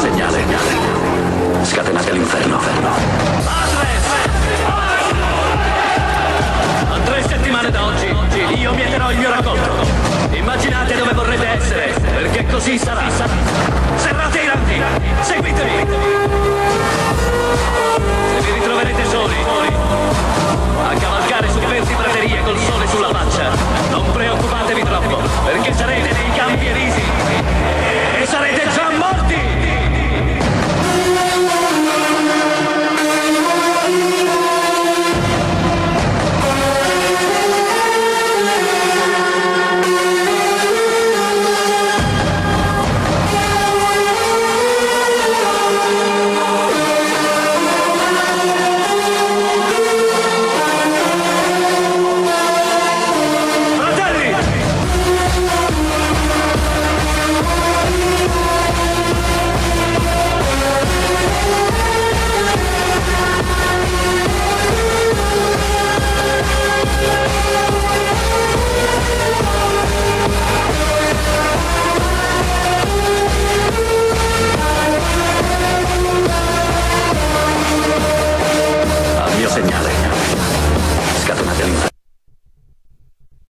segnale. Scatenate l'inferno. A 3 settimane da oggi io mieterò il mio raccolto. Immaginate dove vorrete essere, perché così sarà.